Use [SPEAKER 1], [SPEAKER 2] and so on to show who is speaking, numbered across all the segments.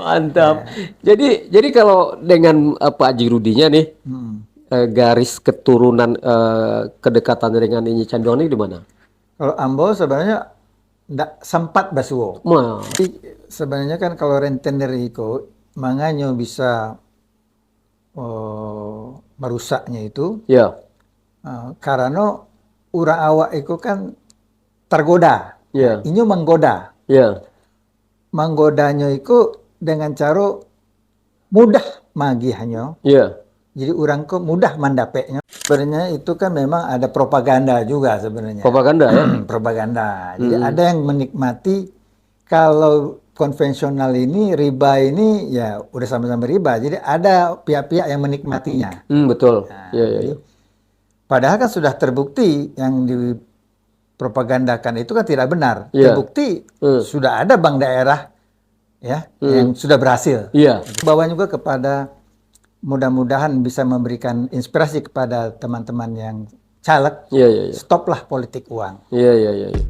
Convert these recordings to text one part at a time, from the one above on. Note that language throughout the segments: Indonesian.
[SPEAKER 1] Mantap.
[SPEAKER 2] Ya.
[SPEAKER 1] Jadi kalau dengan Pak Haji Rudinya nih,
[SPEAKER 2] Hmm.
[SPEAKER 1] garis keturunan kedekatannya dengan Inyi Canduang ini di mana?
[SPEAKER 2] Kalau Ambo sebenarnya ndak sempat basuo.
[SPEAKER 1] Wah,
[SPEAKER 2] Jadi sebenarnya kan kalau rentenir itu manganyo bisa merusaknya itu
[SPEAKER 1] ya,
[SPEAKER 2] karena ura awak itu kan tergoda. Nah,
[SPEAKER 1] ya,
[SPEAKER 2] inyo menggoda.
[SPEAKER 1] ya.
[SPEAKER 2] Menggodanya itu dengan cara mudah magihannya.
[SPEAKER 1] Iya,
[SPEAKER 2] Jadi orang kok mudah mandapeknya. Sebenarnya itu kan memang ada propaganda juga sebenarnya.
[SPEAKER 1] propaganda ya.
[SPEAKER 2] Propaganda. Jadi
[SPEAKER 1] Mm-mm.
[SPEAKER 2] ada yang menikmati kalau konvensional ini riba ini ya udah sama-sama riba. Jadi ada pihak-pihak yang menikmatinya.
[SPEAKER 1] Betul.
[SPEAKER 2] Nah,
[SPEAKER 1] Iya, iya,
[SPEAKER 2] jadi
[SPEAKER 1] iya.
[SPEAKER 2] padahal kan sudah terbukti yang dipropagandakan itu kan tidak benar.
[SPEAKER 1] Iya.
[SPEAKER 2] Terbukti
[SPEAKER 1] Mm.
[SPEAKER 2] sudah ada bank daerah ya
[SPEAKER 1] Mm.
[SPEAKER 2] yang sudah berhasil.
[SPEAKER 1] Iya,
[SPEAKER 2] Bawa juga kepada mudah-mudahan bisa memberikan inspirasi kepada teman-teman yang caleg,
[SPEAKER 1] iya, iya, iya.
[SPEAKER 2] stoplah politik uang.
[SPEAKER 1] Iya, iya, iya, iya.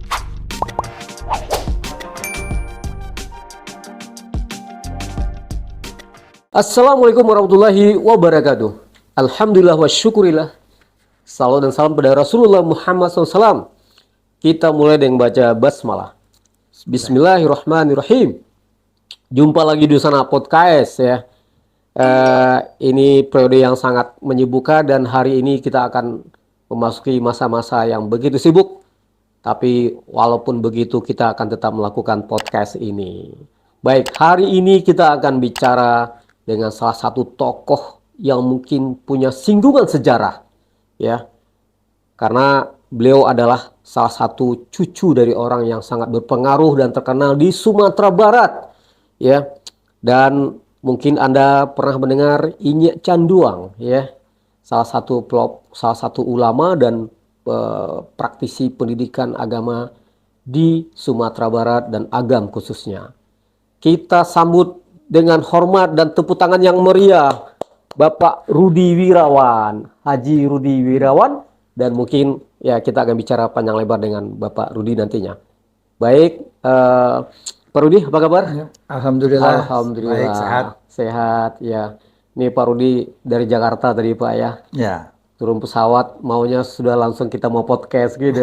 [SPEAKER 1] Assalamualaikum warahmatullahi wabarakatuh. Alhamdulillah wa syukurillah. Salam dan salam pada Rasulullah Muhammad SAW. Kita mulai dengan baca basmalah. Bismillahirrahmanirrahim. Jumpa lagi di sana podcast ya. Ini periode yang sangat menyibukkan dan hari ini kita akan memasuki masa-masa yang begitu sibuk. Tapi walaupun begitu kita akan tetap melakukan podcast ini. Baik, hari ini kita akan bicara dengan salah satu tokoh yang mungkin punya singgungan sejarah ya. Karena beliau adalah salah satu cucu dari orang yang sangat berpengaruh dan terkenal di Sumatera Barat ya. Dan mungkin Anda pernah mendengar Inyi Canduang ya. Salah satu ulama dan praktisi pendidikan agama di Sumatera Barat dan Agam khususnya. Kita sambut dengan hormat dan tepuk tangan yang meriah Bapak Rudi Wirawan, Haji Rudi Wirawan, dan mungkin ya kita akan bicara panjang lebar dengan Bapak Rudi nantinya. Baik, Pak Rudi apa kabar?
[SPEAKER 2] Alhamdulillah,
[SPEAKER 1] Alhamdulillah
[SPEAKER 2] baik, sehat.
[SPEAKER 1] sehat ya. Ini Pak Rudi dari Jakarta tadi Pak ya.
[SPEAKER 2] Ya,
[SPEAKER 1] Turun pesawat maunya sudah langsung kita mau podcast gitu.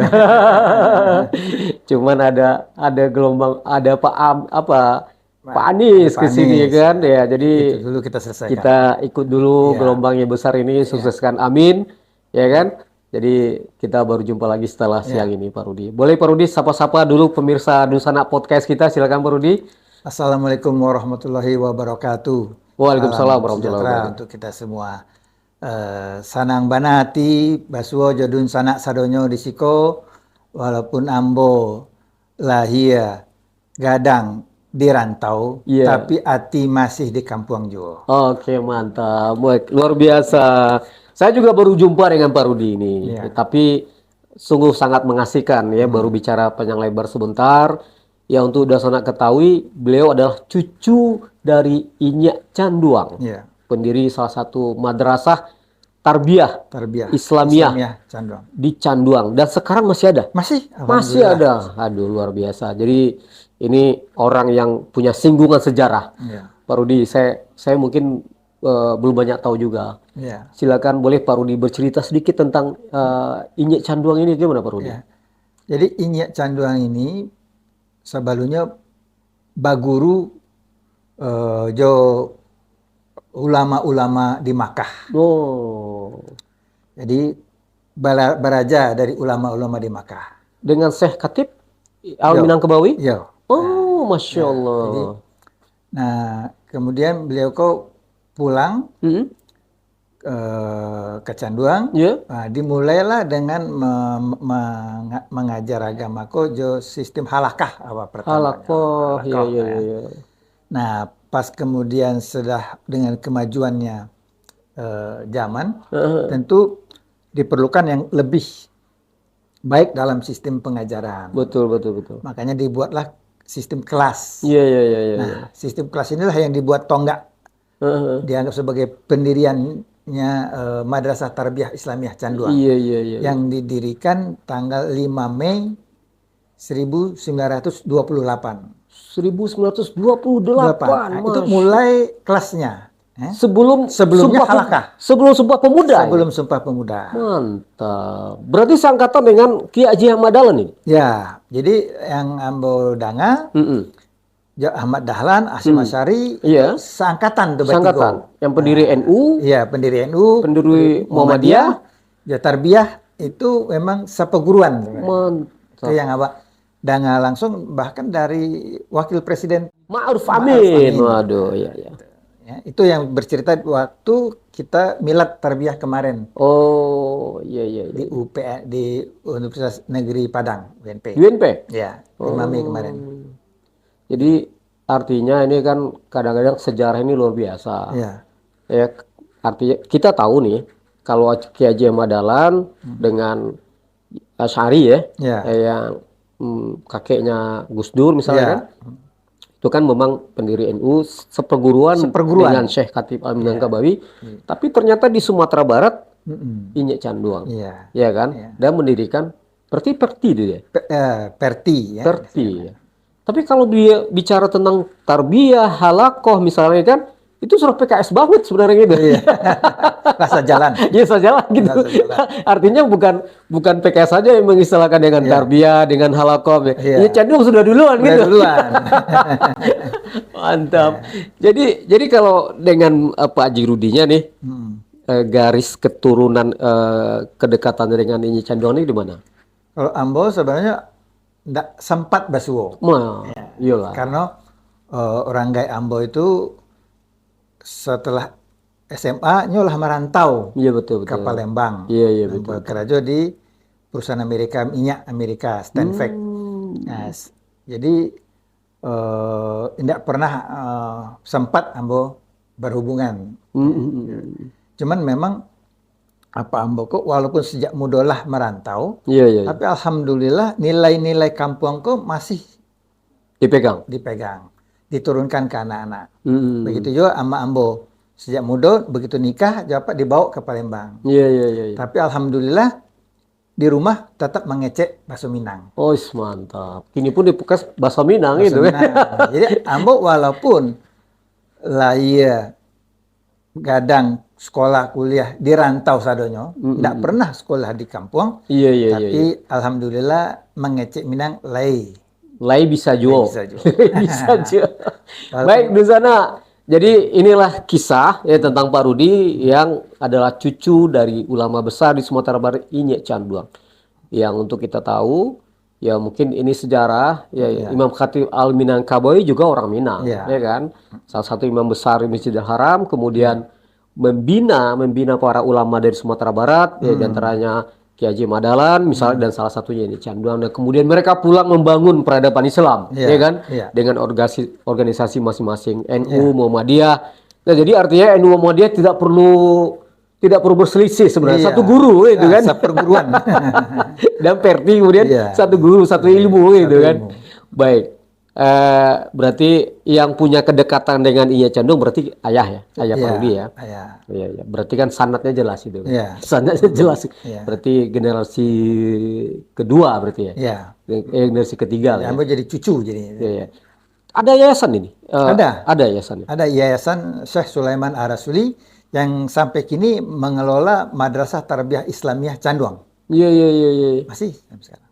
[SPEAKER 1] Cuman ada gelombang ada Pak Anies
[SPEAKER 2] Pak
[SPEAKER 1] ke sini
[SPEAKER 2] Anies,
[SPEAKER 1] kan ya. Jadi
[SPEAKER 2] itu dulu kita selesaikan.
[SPEAKER 1] kita ikut dulu
[SPEAKER 2] Ya,
[SPEAKER 1] gelombangnya besar ini sukseskan amin ya kan. Jadi kita baru jumpa lagi setelah siang ini Pak Rudi. Boleh Pak Rudi sapa-sapa dulu pemirsa Nusana Podcast kita, silakan Pak Rudi.
[SPEAKER 2] Assalamualaikum warahmatullahi wabarakatuh.
[SPEAKER 1] Waalaikumsalam
[SPEAKER 2] Salam
[SPEAKER 1] warahmatullahi
[SPEAKER 2] sejahtera
[SPEAKER 1] wabarakatuh.
[SPEAKER 2] untuk kita semua. Sanang banati basuo jodun sanak sadonyo disiko walaupun ambo lahir gadang di rantau
[SPEAKER 1] Iya.
[SPEAKER 2] tapi hati masih di kampung Jo.
[SPEAKER 1] Oke, mantap. Baik, luar biasa. Saya juga baru jumpa dengan Pak Rudi ini.
[SPEAKER 2] Iya.
[SPEAKER 1] Tapi sungguh sangat mengasihkan ya, baru bicara panjang lebar sebentar. Ya untuk Dasana ketahui, beliau adalah cucu dari Inyi Canduang.
[SPEAKER 2] Iya.
[SPEAKER 1] Pendiri salah satu madrasah Tarbiyah
[SPEAKER 2] Tarbiyah
[SPEAKER 1] Islamiyah
[SPEAKER 2] Canduang.
[SPEAKER 1] di Canduang. Dan sekarang masih ada?
[SPEAKER 2] Masih
[SPEAKER 1] Masih
[SPEAKER 2] alhamdulillah.
[SPEAKER 1] ada. Aduh, luar biasa. Jadi ini orang yang punya singgungan sejarah.
[SPEAKER 2] Iya.
[SPEAKER 1] Pak Rudi, saya mungkin belum banyak tahu juga.
[SPEAKER 2] Iya.
[SPEAKER 1] Silakan boleh Pak Rudi bercerita sedikit tentang Inyi Canduang ini gimana Pak Rudi?
[SPEAKER 2] Iya. Jadi Inyi Canduang ini sebalunya baguru jo ulama-ulama di Makkah.
[SPEAKER 1] Oh,
[SPEAKER 2] Jadi baraja dari ulama-ulama di Makkah.
[SPEAKER 1] dengan Syekh Khatib Al-Minangkabawi?
[SPEAKER 2] Yo.
[SPEAKER 1] Oh, Masya
[SPEAKER 2] Ya,
[SPEAKER 1] Allah.
[SPEAKER 2] jadi, nah kemudian beliau kok pulang
[SPEAKER 1] Hmm?
[SPEAKER 2] ke Canduang.
[SPEAKER 1] Ya,
[SPEAKER 2] Nah, dimulailah dengan mengajar agama kok jo sistem halakah apa pertamanya.
[SPEAKER 1] halakoh. Ya,
[SPEAKER 2] Halakoh,
[SPEAKER 1] ya,
[SPEAKER 2] ya.
[SPEAKER 1] ya, ya.
[SPEAKER 2] Nah, pas kemudian setelah dengan kemajuannya zaman, tentu diperlukan yang lebih baik dalam sistem pengajaran.
[SPEAKER 1] Betul, betul, betul.
[SPEAKER 2] Makanya dibuatlah sistem kelas.
[SPEAKER 1] Iya, iya, iya, iya.
[SPEAKER 2] Nah, sistem kelas inilah yang dibuat tonggak, dianggap sebagai pendiriannya Madrasah Tarbiyah Islamiyah Canduang.
[SPEAKER 1] Iya, iya, iya.
[SPEAKER 2] Yang didirikan tanggal 5 Mei 1928.
[SPEAKER 1] 1928,
[SPEAKER 2] Nah, itu mulai kelasnya. Sebelumnya
[SPEAKER 1] Sumpah
[SPEAKER 2] halakah.
[SPEAKER 1] Sebelum Sumpah Pemuda.
[SPEAKER 2] Sebelum Sumpah Pemuda.
[SPEAKER 1] Mantap. Berarti seangkatan dengan Ki Haji Ahmad Dahlan ini?
[SPEAKER 2] Ya, jadi yang Ambo Danga,
[SPEAKER 1] Mm-mm.
[SPEAKER 2] Ahmad Dahlan, Hasyim Asy'ari,
[SPEAKER 1] Iya.
[SPEAKER 2] itu seangkatan tuh
[SPEAKER 1] Seangkatan.
[SPEAKER 2] bertiga.
[SPEAKER 1] Yang pendiri NU,
[SPEAKER 2] Iya, pendiri NU,
[SPEAKER 1] pendiri Muhammadiyah.
[SPEAKER 2] ya Tarbiyah itu memang sepeguruan.
[SPEAKER 1] Mantap.
[SPEAKER 2] Itu yang Abah Danga langsung bahkan dari wakil presiden
[SPEAKER 1] Ma'ruf
[SPEAKER 2] Ma'ruf
[SPEAKER 1] Amin.
[SPEAKER 2] Amin.
[SPEAKER 1] Waduh, ya.
[SPEAKER 2] Ya, itu yang bercerita waktu kita milad tarbiyah kemarin
[SPEAKER 1] Oh, iya.
[SPEAKER 2] di di Universitas Negeri Padang, UNP.
[SPEAKER 1] UNP?
[SPEAKER 2] Ya, di Mami kemarin.
[SPEAKER 1] Jadi artinya ini kan kadang-kadang sejarah ini luar biasa.
[SPEAKER 2] Ya,
[SPEAKER 1] Ya, artinya kita tahu nih kalau Ki Haji Ahmad Dahlan dengan Asy'ari ya,
[SPEAKER 2] ya,
[SPEAKER 1] yang kakeknya Gus Dur misalnya kan,
[SPEAKER 2] ya,
[SPEAKER 1] itu kan memang pendiri NU seperguruan dengan Syekh Khatib Al-Minangkabawi, tapi ternyata di Sumatera Barat Inye Canduang,
[SPEAKER 2] Iya.
[SPEAKER 1] ya kan, dan mendirikan Perti dia.
[SPEAKER 2] Perti ya.
[SPEAKER 1] Perti. Ya. Tapi kalau dia bicara tentang tarbiyah, halakoh misalnya kan, itu sudah PKS banget sebenarnya gitu.
[SPEAKER 2] Iya. Rasa jalan.
[SPEAKER 1] Iya, saja lah gitu.
[SPEAKER 2] Rasa jalan.
[SPEAKER 1] Artinya bukan PKS saja yang mengistilahkan dengan tarbiyah, dengan halakoh.
[SPEAKER 2] Iya.
[SPEAKER 1] Ya Canduang sudah duluan
[SPEAKER 2] Udah
[SPEAKER 1] gitu.
[SPEAKER 2] duluan.
[SPEAKER 1] Mantap. Jadi kalau dengan Pak Haji Rudinya nih, garis keturunan kedekatannya dengan Inye Canduang ini di mana?
[SPEAKER 2] Kalau Ambo sebenarnya enggak sempat basuo.
[SPEAKER 1] Nah, iyalah.
[SPEAKER 2] Karena orang Gai Ambo itu setelah SMA nyolah merantau
[SPEAKER 1] Iya betul.
[SPEAKER 2] ke Palembang.
[SPEAKER 1] Iya betul.
[SPEAKER 2] Bekerja di perusahaan minyak Amerika, Stanford. Nah, jadi tidak pernah sempat Ambo berhubungan. Cuman memang apa Ambo kok walaupun sejak mudalah merantau, tapi alhamdulillah nilai-nilai kampung kok masih dipegang, diturunkan ke anak-anak. Begitu juga sama Ambo, sejak muda begitu nikah dapat dibawa ke Palembang.
[SPEAKER 1] Iya.
[SPEAKER 2] Tapi alhamdulillah di rumah tetap mengecek bakso Minang.
[SPEAKER 1] Oh, mantap. Kini pun dipukas bakso Minang itu kan.
[SPEAKER 2] Jadi Ambo walaupun lah iya gadang sekolah kuliah di rantau sadonyo, tidak pernah sekolah di kampung.
[SPEAKER 1] Iya.
[SPEAKER 2] Tapi alhamdulillah mengecek Minang
[SPEAKER 1] Lai bisa jual. Bisa jual.
[SPEAKER 2] Walaupun,
[SPEAKER 1] baik di sana. Jadi inilah kisah ya tentang Pak Rudi yang adalah cucu dari ulama besar di Sumatera Barat Inye Canduang. Yang untuk kita tahu ya mungkin ini sejarah ya. Imam Khatib Al-Minangkabawi juga orang Minang ya kan. Salah satu imam besar di Masjidil Haram, kemudian membina para ulama dari Sumatera Barat ya diantaranya Ki Haji Ahmad Dahlan misalnya dan salah satunya ini Canduang, dan kemudian mereka pulang membangun peradaban Islam ya kan dengan organisasi masing-masing NU Muhammadiyah. Nah, jadi artinya NU Muhammadiyah tidak perlu berselisih sebenarnya, satu guru itu kan, seperguruan. Dan Perti kemudian satu guru, satu ilmu gitu kan. Baik. Berarti yang punya kedekatan dengan Inye Canduang berarti ayah Pak Rudi ya. Iya. Berarti kan sanadnya jelas itu. Sanadnya jelas. Berarti generasi kedua berarti ya. Generasi ketiga lah.
[SPEAKER 2] Ambo jadi cucu jadi.
[SPEAKER 1] Iya. Ada yayasan ini? Ada yayasan.
[SPEAKER 2] Ada yayasan Syekh Sulaiman Ar-Rasuli yang sampai kini mengelola Madrasah Tarbiyah Islamiyah Canduang.
[SPEAKER 1] Iya.
[SPEAKER 2] Masih sampai sekarang.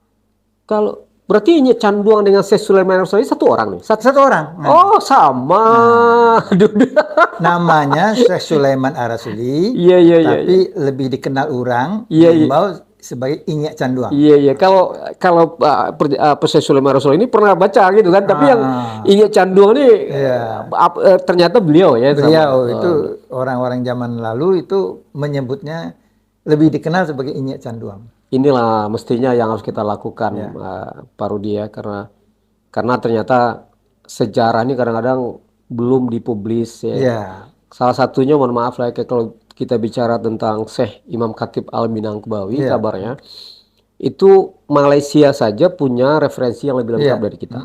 [SPEAKER 1] Kalau berarti Inye Canduang dengan Syekh Sulaiman Ar-Rasuli satu orang nih? Satu orang.
[SPEAKER 2] Oh,
[SPEAKER 1] sama.
[SPEAKER 2] Namanya Syekh Sulaiman Ar-Rasuli.
[SPEAKER 1] Iya.
[SPEAKER 2] Tapi lebih dikenal orang sebagai Inye Canduang.
[SPEAKER 1] Iya. Kalau Syekh Sulaiman Ar-Rasuli ini pernah baca gitu kan, tapi yang Inye Canduang ini ternyata beliau ya.
[SPEAKER 2] Beliau itu orang-orang zaman lalu itu menyebutnya lebih dikenal sebagai Inye Canduang.
[SPEAKER 1] Inilah mestinya yang harus kita lakukan Pak Rudi ya, karena ternyata sejarah ini kadang-kadang belum dipublis ya. Salah satunya mohon maaf lah kalau kita bicara tentang Syekh Imam Khatib Al-Minangkabawi kabarnya itu Malaysia saja punya referensi yang lebih lengkap dari kita.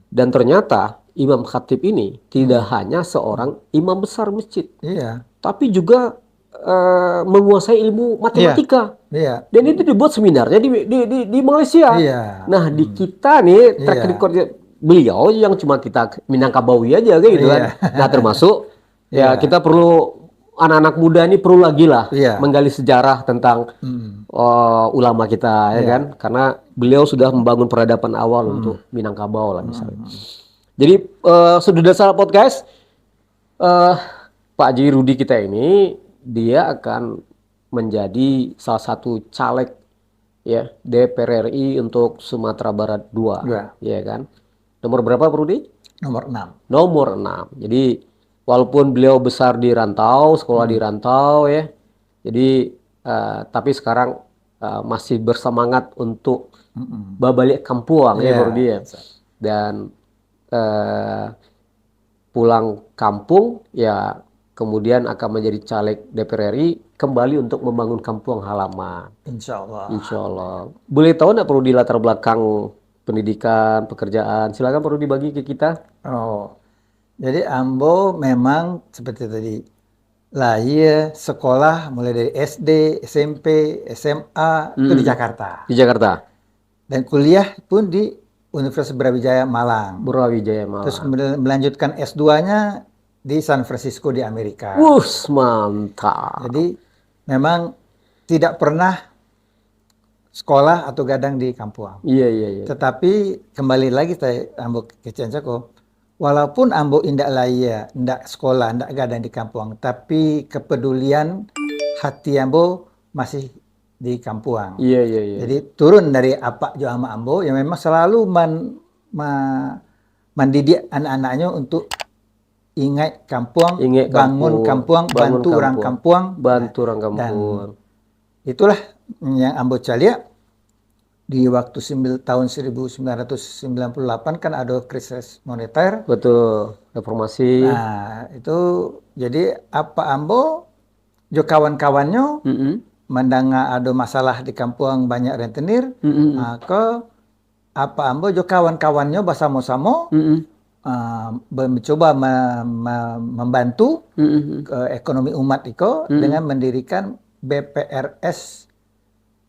[SPEAKER 1] Dan ternyata Imam Khatib ini tidak hanya seorang imam besar masjid, tapi juga menguasai ilmu matematika. Dan itu dibuat seminarnya di Malaysia. Nah, di kita nih track record beliau yang cuma kita Minangkabawi aja kayak gitu kan. Nah termasuk ya kita perlu anak-anak muda ini perlu lagi lah menggali sejarah tentang ulama kita ya kan, karena beliau sudah membangun peradaban awal untuk Minangkabau lah misalnya. Jadi Sudut Dasar Podcast, Pak Haji Rudi kita ini dia akan menjadi salah satu caleg ya DPR RI untuk Sumatera Barat 2 ya kan. Nomor berapa Pak Rudi?
[SPEAKER 2] Nomor 6.
[SPEAKER 1] Nomor 6. Jadi walaupun beliau besar di rantau, sekolah di rantau ya. Jadi tapi sekarang masih bersemangat untuk balik kampung ya Pak Rudi ya. Dan pulang kampung ya kemudian akan menjadi caleg DPR RI kembali untuk membangun kampung halaman.
[SPEAKER 2] Insya Allah.
[SPEAKER 1] Insya Allah. Boleh tahu nggak perlu di latar belakang pendidikan, pekerjaan? Silakan perlu dibagi ke kita.
[SPEAKER 2] Oh, jadi Ambo memang seperti tadi lahir sekolah mulai dari SD, SMP, SMA itu di Jakarta.
[SPEAKER 1] Di Jakarta.
[SPEAKER 2] Dan kuliah pun di Universitas Brawijaya Malang.
[SPEAKER 1] Brawijaya Malang.
[SPEAKER 2] Terus kemudian melanjutkan S2-nya di San Francisco di Amerika.
[SPEAKER 1] Mantap.
[SPEAKER 2] Jadi memang tidak pernah sekolah atau gadang di kampung.
[SPEAKER 1] Iya.
[SPEAKER 2] Tetapi kembali lagi saya Ambo ke Ciancako, walaupun Ambo indak laya, indak sekolah, indak gadang di kampung, tapi kepedulian hati Ambo masih di kampung.
[SPEAKER 1] Iya.
[SPEAKER 2] Jadi turun dari apa jo ama Ambo yang memang selalu mendidik anak-anaknya untuk ingat kampung, bangun kampung, bantu orang kampung.
[SPEAKER 1] Bantu orang kampung.
[SPEAKER 2] Dan itulah yang Ambo Calia di waktu tahun 1998 kan ada krisis moneter.
[SPEAKER 1] Betul, reformasi.
[SPEAKER 2] Nah, itu jadi apa Ambo jo kawan-kawannya mendengar ada masalah di kampung banyak rentenir, maka apa Ambo jo kawan-kawannya bersama-sama mencoba membantu ekonomi umat itu dengan mendirikan BPRS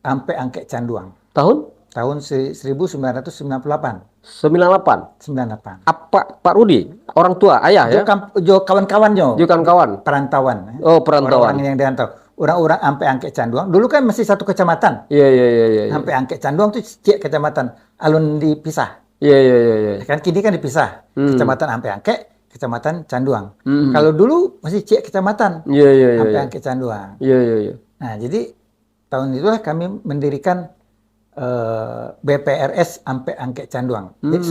[SPEAKER 2] sampai Angke Canduang. Tahun 1998.
[SPEAKER 1] 98. Apa Pak Rudi? Orang tua, ayah ya?
[SPEAKER 2] Jo kawan-kawannya.
[SPEAKER 1] Jo kawan-kawan.
[SPEAKER 2] Perantauan.
[SPEAKER 1] Oh, perantauan.
[SPEAKER 2] Orang-orang yang dirantau. Orang-orang sampai Angke Canduang. Dulu kan masih satu kecamatan.
[SPEAKER 1] Iya.
[SPEAKER 2] Sampai Angke Canduang itu cek kecamatan. Alun dipisah.
[SPEAKER 1] Iya.
[SPEAKER 2] Kan kini kan dipisah. Kecamatan Ampe Angke, Kecamatan Canduang. Kalau dulu masih cek kecamatan.
[SPEAKER 1] Iya.
[SPEAKER 2] Ampe Angke Canduang.
[SPEAKER 1] Iya.
[SPEAKER 2] Nah, jadi tahun itulah kami mendirikan BPRS Ampe Angke Canduang. Jadi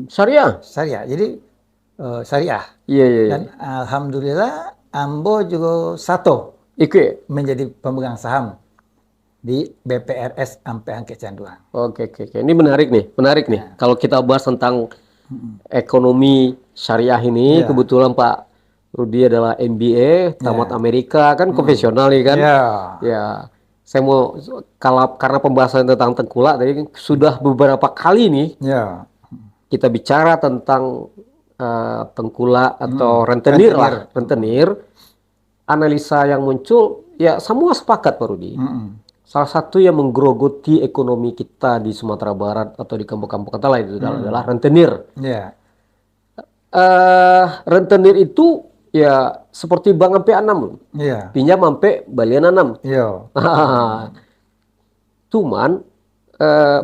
[SPEAKER 2] syariah. Jadi syariah.
[SPEAKER 1] Iya.
[SPEAKER 2] Dan alhamdulillah Ambo juga satu menjadi pemegang saham di BPRS Ampe Angke Canduang.
[SPEAKER 1] Oke. Ini menarik nih.
[SPEAKER 2] Nah.
[SPEAKER 1] Kalau kita bahas tentang ekonomi syariah ini, kebetulan Pak Rudi adalah MBA, tamat Amerika, kan konvensional nih kan? Ya. Saya mau karena pembahasan tentang tengkulak tadi sudah beberapa kali nih kita bicara tentang tengkulak atau rentenir. Analisa yang muncul ya semua sepakat Pak Rudi. Salah satu yang menggerogoti ekonomi kita di Sumatera Barat atau di kampung-kampung kota lain itu adalah rentenir. Rentenir itu ya seperti bank sampai 6. Pinjam sampai balian 6. Cuman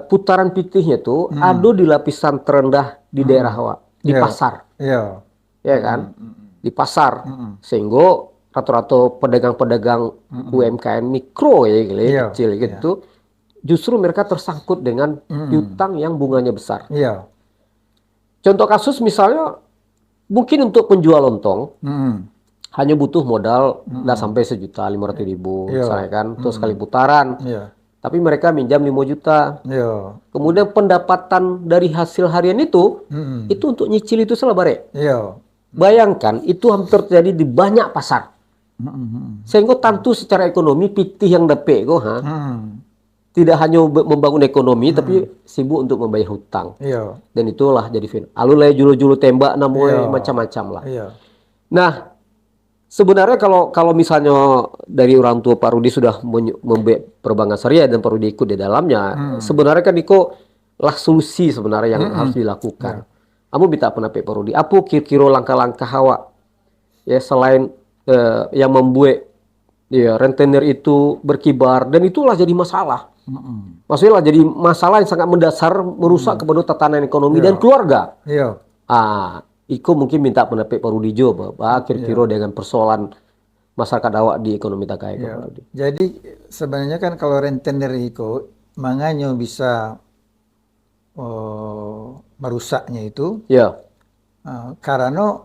[SPEAKER 1] putaran pitihnya tuh ada di lapisan terendah di daerah di pasar. Ya kan? Di pasar. Sehingga rata-rata pedagang-pedagang UMKM mikro ya kecil gitu, justru mereka tersangkut dengan piutang yang bunganya besar. Contoh kasus misalnya mungkin untuk penjual lontong hanya butuh modal nggak sampai 1.500.000 misalnya kan, terus sekali putaran. Tapi mereka minjam 5 juta. Kemudian pendapatan dari hasil harian itu untuk nyicil itu selebare. Bayangkan itu hampir terjadi di banyak pasar. Sehingga tentu secara ekonomi pitih yang dapat tidak hanya membangun ekonomi tapi sibuk untuk membayar hutang. Dan itulah jadi fin. Alulai julu-julu tembak namoy macam-macam lah. Nah, sebenarnya kalau misalnya dari orang tua Pak Rudi sudah membuat perbankan syariah dan Pak Rudi ikut di dalamnya, sebenarnya kan itu lah solusi sebenarnya yang harus dilakukan. Amo bita pernah pe parodi. Apo kira-kira langkah-langkah awak ya selain yang membuat ya rentenir itu berkibar dan itulah jadi masalah. Maksudnya lah jadi masalah yang sangat mendasar merusak kepenuh tatanan ekonomi dan keluarga.
[SPEAKER 2] Iya.
[SPEAKER 1] Iko mungkin minta pendapat parodi jo bah kira-kira dengan persoalan masyarakat awak di ekonomi takai.
[SPEAKER 2] Jadi sebenarnya kan kalau rentenir itu manganya bisa merusaknya itu.
[SPEAKER 1] Ya.
[SPEAKER 2] Karena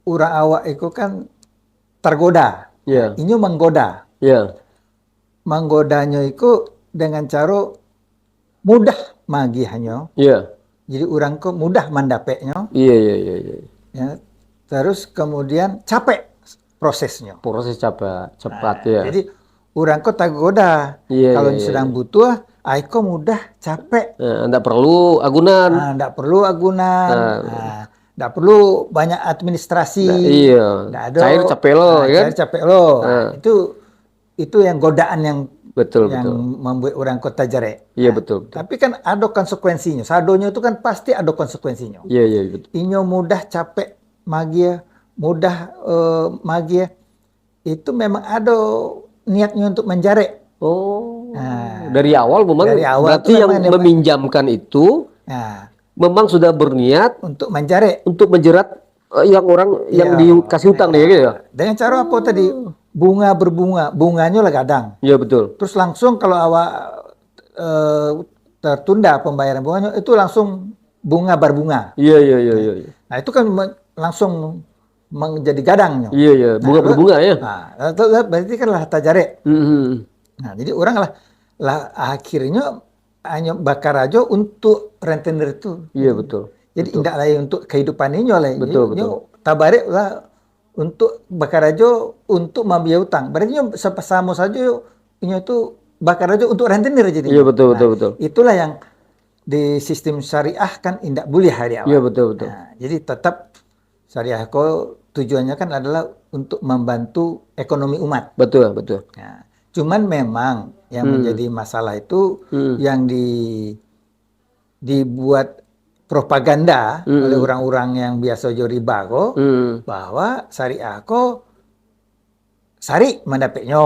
[SPEAKER 2] urang awak itu kan tergoda.
[SPEAKER 1] Ya.
[SPEAKER 2] Ini menggoda.
[SPEAKER 1] Ya.
[SPEAKER 2] Menggodanya itu dengan cara mudah magihannya.
[SPEAKER 1] Iya.
[SPEAKER 2] Jadi orang kok mudah mendapatnya.
[SPEAKER 1] Iya.
[SPEAKER 2] Ya. Terus kemudian capek prosesnya.
[SPEAKER 1] Proses cepat ya.
[SPEAKER 2] Jadi orang kok tak goda. Kalau sedang butuh, aiko mudah capek.
[SPEAKER 1] Nggak perlu agunan.
[SPEAKER 2] Nggak perlu agunan. Nggak perlu banyak administrasi.
[SPEAKER 1] Iya. Cair capek lo, kan?
[SPEAKER 2] Cair capek lo. Itu yang godaan yang
[SPEAKER 1] betul.
[SPEAKER 2] Membuat orang kota jare.
[SPEAKER 1] Iya betul.
[SPEAKER 2] Tapi kan ada konsekuensinya. Sadonya itu kan pasti ada konsekuensinya.
[SPEAKER 1] Iya betul.
[SPEAKER 2] Inyo mudah capek magia, mudah magia. Itu memang ada niatnya untuk menjare.
[SPEAKER 1] Dari awal memang berarti yang meminjamkan itu memang sudah berniat
[SPEAKER 2] untuk menjare,
[SPEAKER 1] untuk menjerat yang orang yang dikasih utang dia gitu ya.
[SPEAKER 2] Dengan cara apa tadi? Bunga berbunga, bunganya lah kadang.
[SPEAKER 1] Iya betul.
[SPEAKER 2] Terus langsung kalau awak tertunda pembayaran bunganya itu langsung bunga berbunga.
[SPEAKER 1] Iya.
[SPEAKER 2] Nah itu kan langsung menjadi gadangnya.
[SPEAKER 1] Iya. Bunga berbunga ya.
[SPEAKER 2] Nah, berarti kan lah tajare. Nah jadi orang lah akhirnya hanya bakar aja untuk rentenir itu.
[SPEAKER 1] Iya betul.
[SPEAKER 2] Jadi tidak lagi untuk kehidupan ini oleh.
[SPEAKER 1] Betul.
[SPEAKER 2] Tabarek lah untuk bakar aja untuk membiayai utang. Berarti sama saja ini itu bakar aja untuk rentenir jadi.
[SPEAKER 1] Iya betul.
[SPEAKER 2] Itulah yang di sistem syariah kan tidak boleh hari awal.
[SPEAKER 1] Iya betul.
[SPEAKER 2] Nah, jadi tetap syariah kok tujuannya kan adalah untuk membantu ekonomi umat.
[SPEAKER 1] Betul.
[SPEAKER 2] Nah, cuman memang yang menjadi masalah itu yang dibuat propaganda oleh orang-orang yang biasa jo riba kok bahwa syariah kok sari mendapatnya.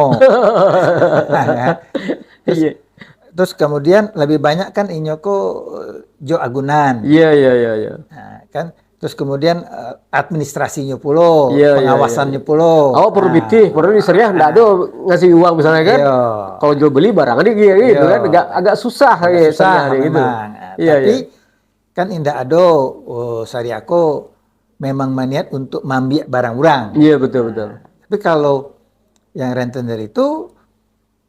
[SPEAKER 2] Terus kemudian lebih banyak kan inyo kok jo agunan.
[SPEAKER 1] Iya.
[SPEAKER 2] Nah, kan terus kemudian administrasinya pulo, pengawasannya pulo.
[SPEAKER 1] Perlu bitih, perlu syariah enggak ada ngasih uang misalnya kan. Kalau jual beli barang gitu kan agak susah
[SPEAKER 2] susah
[SPEAKER 1] gitu.
[SPEAKER 2] Tapi kan indah ada syariah ko memang maniat untuk mambiak barang orang.
[SPEAKER 1] Iya betul.
[SPEAKER 2] Tapi kalau yang rentenir itu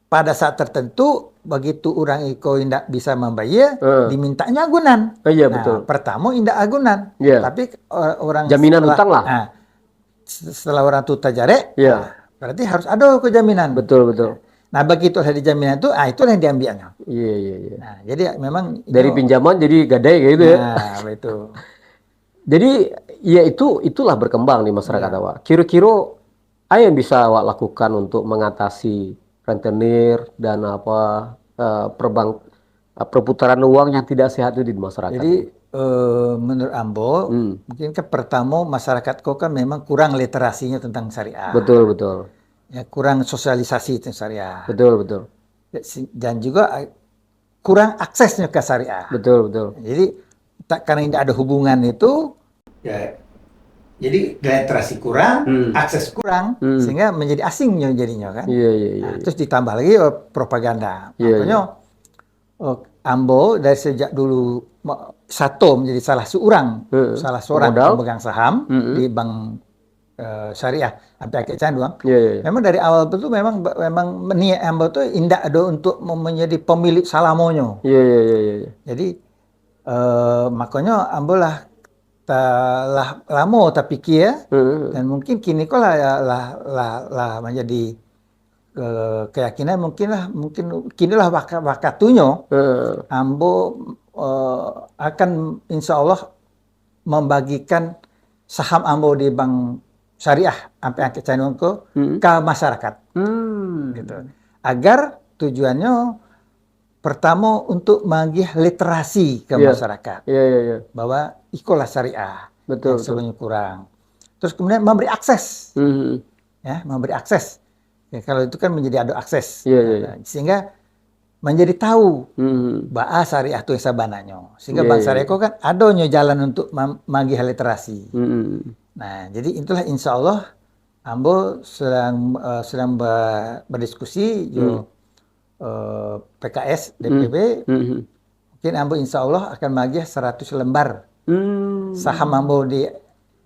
[SPEAKER 2] pada saat tertentu begitu orang iko indak bisa membayar dimintanya agunan.
[SPEAKER 1] Iya betul.
[SPEAKER 2] Pertama indak agunan. Tapi orang
[SPEAKER 1] jaminan utang lah.
[SPEAKER 2] Setelah orang tuh tajare, berarti harus ada kejaminan.
[SPEAKER 1] Betul.
[SPEAKER 2] Nah begitu ada jaminan itu, itulah yang diambilnya.
[SPEAKER 1] Iya.
[SPEAKER 2] Nah, jadi memang
[SPEAKER 1] dari pinjaman jadi gadai kayak gitu ya.
[SPEAKER 2] Nah, betul.
[SPEAKER 1] Jadi ya itulah berkembang di masyarakat awak. Kira-kira apa yang bisa awak lakukan untuk mengatasi rentenir dan perputaran uang yang tidak sehat itu di masyarakat.
[SPEAKER 2] Jadi menurut Ambo, mungkin kan pertama masyarakat kok kan memang kurang literasinya tentang syariah.
[SPEAKER 1] Betul.
[SPEAKER 2] Ya, kurang sosialisasi tentang syariah.
[SPEAKER 1] Betul.
[SPEAKER 2] Dan juga kurang aksesnya ke syariah.
[SPEAKER 1] Betul.
[SPEAKER 2] Jadi karena tidak ada hubungan itu, jadi literasi kurang, akses kurang, sehingga menjadi asingnya jadinya kan.
[SPEAKER 1] Iya.
[SPEAKER 2] Terus ditambah lagi propaganda. Makanya Ambo dari sejak dulu menjadi salah seorang pemegang saham di bank syariah sampai akhir canduang. Memang dari awal itu memang niat Ambo itu indah ada untuk menjadi pemilik salamonyo.
[SPEAKER 1] Iya.
[SPEAKER 2] Jadi makanya Ambo lah lama tapi kia dan mungkin kini kok lah menjadi keyakinan mungkin kinilah wakatunya Ambo akan insya Allah membagikan saham Ambo di bank syariah sampai akhir canduang ke masyarakat gitu. Agar tujuannya pertama untuk menggih literasi ke masyarakat. Bahwa ikolah syariah. Betul. Sebelumnya kurang. Terus kemudian memberi akses. Ya, memberi akses. Ya, kalau itu kan menjadi adu akses. Sehingga menjadi tahu bahwa syariah itu sabananya. Sehingga bangsa Reko kan adanya jalan untuk menggih literasi. Nah, jadi itulah insya Allah Ambo sedang berdiskusi PKS DPP mungkin Ambo insya Allah akan magih 100 lembar saham Ambo di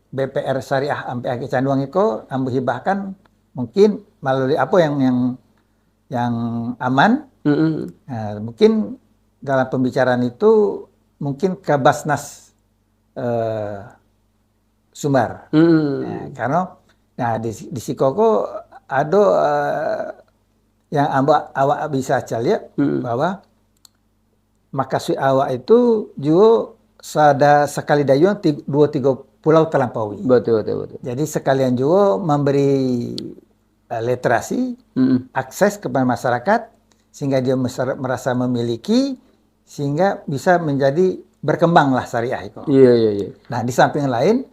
[SPEAKER 2] BPR Syariah sampai akhir Canduang itu Ambo hibahkan mungkin melalui apa yang aman. Nah, mungkin dalam pembicaraan itu mungkin ke Basnas Sumbar. Nah, karena di Sikoko ada yang awak bisa lihat bahwa makasih awak itu juga ada sekali dayung 2-3 pulau terlampaui. Betul. Jadi sekalian juga memberi literasi, akses kepada masyarakat sehingga dia merasa memiliki sehingga bisa menjadi berkembanglah syariah itu. Iya. Nah, di samping lain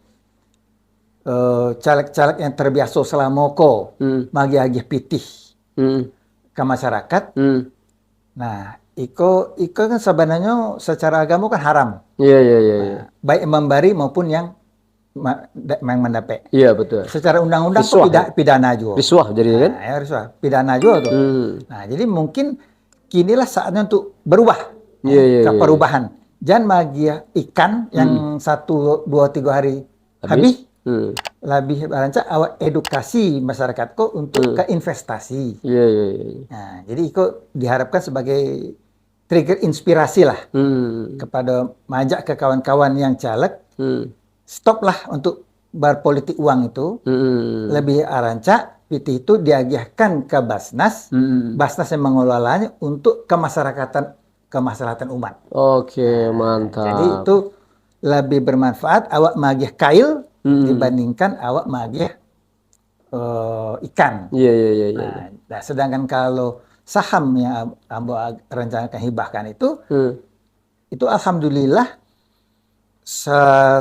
[SPEAKER 2] caleg-caleg yang terbiasa selama magi-agi pitih ke masyarakat. Nah, iko kan sebenarnya secara agama kan haram. Iya. Nah, baik memberi maupun yang mendapat. Iya, betul. Secara undang-undang kok pidana juga. Risuah jadi kan? Nah, ya risuah. Pidana juga tuh. Nah, jadi mungkin kinilah saatnya untuk berubah. Ke perubahan. Jangan magi ikan yang 1, 2, 3 hari habis. Lebih rancak awak edukasi masyarakat kok untuk ke investasi. Nah, jadi itu diharapkan sebagai trigger inspirasi lah kepada majak ke kawan-kawan yang caleg. Stoplah untuk berpolitik uang itu. Lebih rancak PT itu diagihkan ke Basnas. Basnas yang mengelolanya untuk kemaslahatan umat. Oke, mantap. Jadi itu lebih bermanfaat awak magih kail dibandingkan awak magih ikan. Iya. Nah, sedangkan kalau saham yang Ambo rencanakan hibahkan itu alhamdulillah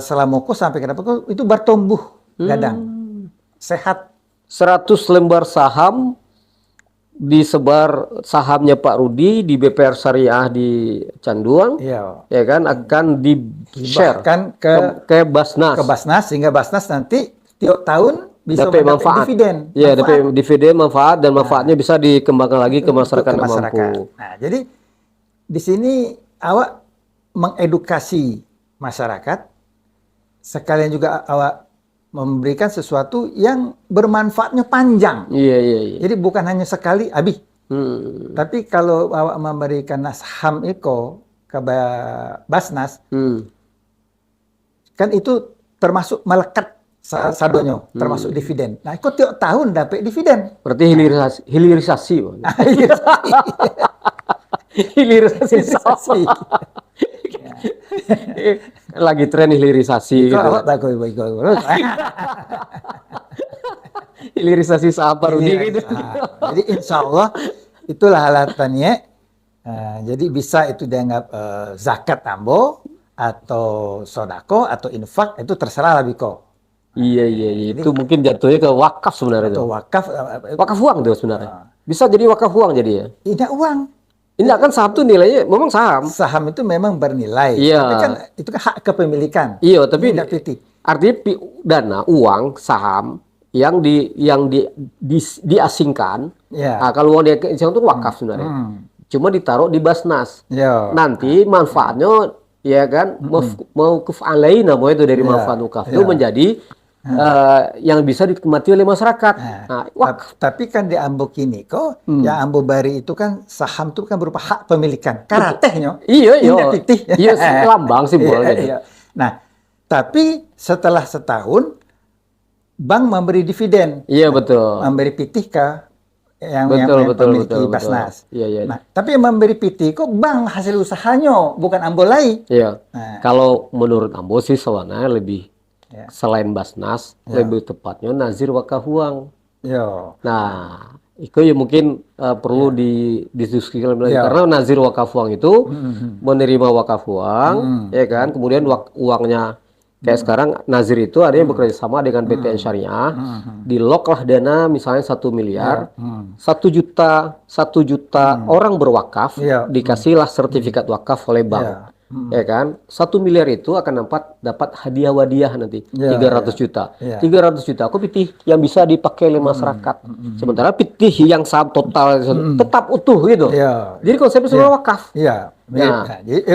[SPEAKER 2] selama sampai kenapa itu bertumbuh gadang sehat. 100 lembar saham disebar sahamnya Pak Rudi di BPR Syariah di Canduang, ya kan akan di-share ke Basnas. Ke Basnas sehingga Basnas nanti tiap tahun bisa dapat dividen. Iya, dapat dividen manfaat dan manfaatnya bisa dikembangkan lagi ke masyarakat yang mampu. Nah, jadi di sini awak mengedukasi masyarakat sekalian juga awak memberikan sesuatu yang bermanfaatnya panjang. Iya. Jadi bukan hanya sekali habis. Tapi kalau awak memberikan saham itu ke Basnas, kan itu termasuk melekat saldonya, termasuk dividen. Nah, itu tiap tahun dapat dividen. Berarti hilirisasi. Hilirisasi. Lagi tren hilirisasi gitu. Hilirisasi saham Pak Rudi gitu. Jadi insya Allah itulah alatannya. Jadi bisa itu dianggap zakat Ambo atau sodako atau infak itu terserah lah Biko. Iya. Jadi, itu mungkin jatuhnya ke wakaf sebenarnya. Atau wakaf uang tuh sebenarnya. Bisa jadi wakaf uang jadi ya? Tidak uang. Ini kan saham tuh nilainya memang saham. Saham itu memang bernilai. Iya. Tapi kan itu kan hak kepemilikan. Iya, tapi artinya dana uang saham yang diasingkan. Iya. Nah, kalau uang diasingkan itu wakaf sebenarnya. Cuma ditaruh di Basnas. Iya. Nanti manfaatnya ya kan mauquf alaih namanya itu dari manfaat wakaf itu menjadi yang bisa dinikmati oleh masyarakat. Nah, tapi kan di Ambo kini kok yang Ambo bari itu kan saham itu kan berupa hak pemilikan. Karatehnya. Iya, lambang simbol gitu. Nah, tapi setelah setahun bank memberi dividen. Iya, betul. Memberi pitih ke yang memiliki Basnas. Iya. Nah, tapi yang memberi pitih kok bank hasil usahanya bukan Ambo lagi. Iya. Nah, kalau menurut Ambo sih sebenarnya lebih selain Basnas, lebih tepatnya nazir wakaf uang. Nah,
[SPEAKER 1] Itu ya mungkin perlu didiskusikan lagi karena nazir wakaf uang itu menerima wakaf uang, ya kan, kemudian uangnya kayak sekarang nazir itu ada yang bekerja sama dengan BTN Syariah, di lock lah dana misalnya 1 miliar, 1 juta orang berwakaf, dikasihlah sertifikat wakaf oleh bank. Ya kan, 1 miliar itu akan dapat hadiah wadiah nanti 300 juta. 300 juta aku pitih yang bisa dipakai oleh masyarakat. Sementara pitih yang saham total tetap utuh gitu. Jadi konsepnya semua wakaf.
[SPEAKER 2] Nah, jadi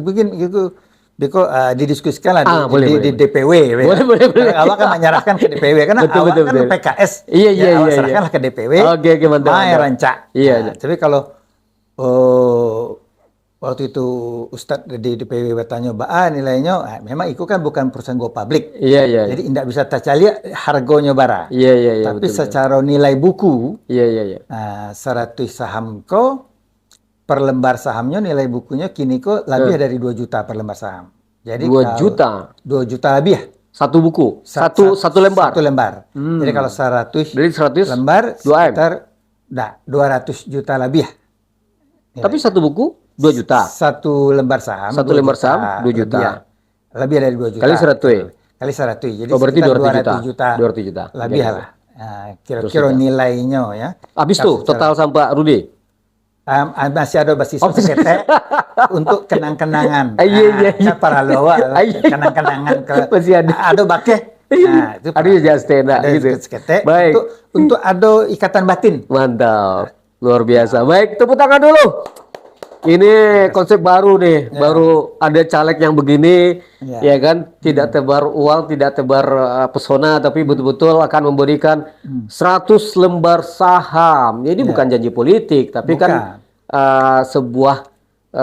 [SPEAKER 2] begini gitu. Biko didiskusikan lah di DPW.
[SPEAKER 1] Boleh.
[SPEAKER 2] Awak kan menyerahkan ke DPW karena awak kan PKS. Awak serahkanlah ke DPW.
[SPEAKER 1] Oke, mantap.
[SPEAKER 2] Mai rancak. Tapi kalau waktu itu Ustadz di DPW bertanya, nilainya, memang itu kan bukan perusahaan go public. Jadi tidak bisa tercali harganya bara. Tapi betul, secara nilai buku, 100 saham ko, per lembar sahamnya nilai bukunya kini ko lebih dari 2 juta per lembar saham. Jadi
[SPEAKER 1] 2 juta?
[SPEAKER 2] 2 juta lebih ya?
[SPEAKER 1] Satu buku? Satu lembar?
[SPEAKER 2] Satu lembar. Jadi kalau 100 lembar, sekitar 200 juta lebih ya?
[SPEAKER 1] Tapi satu buku? 2 juta.
[SPEAKER 2] Satu lembar saham.
[SPEAKER 1] 2 juta.
[SPEAKER 2] Lebih dari 2 juta.
[SPEAKER 1] Kali 100.
[SPEAKER 2] Kali 100. Jadi
[SPEAKER 1] berarti 200 juta.
[SPEAKER 2] 200 juta. Lebih lah. Kira-kira nilainya ya.
[SPEAKER 1] Habis tuh total sampai Rudi.
[SPEAKER 2] Masih ada basis sekete untuk kenang-kenangan.
[SPEAKER 1] Iya.
[SPEAKER 2] Para loa kenang-kenangan
[SPEAKER 1] masih ada.
[SPEAKER 2] Ada bakeh. Nah, itu
[SPEAKER 1] ada ya stena gitu.
[SPEAKER 2] Baik. Untuk ada ikatan batin.
[SPEAKER 1] Mantap. Luar biasa. Baik, tepuk tangan dulu. Ini konsep baru nih, baru ada caleg yang begini, ya kan, tidak tebar uang, tidak tebar pesona, tapi betul-betul akan memberikan 100 lembar saham. Jadi bukan janji politik, tapi kan sebuah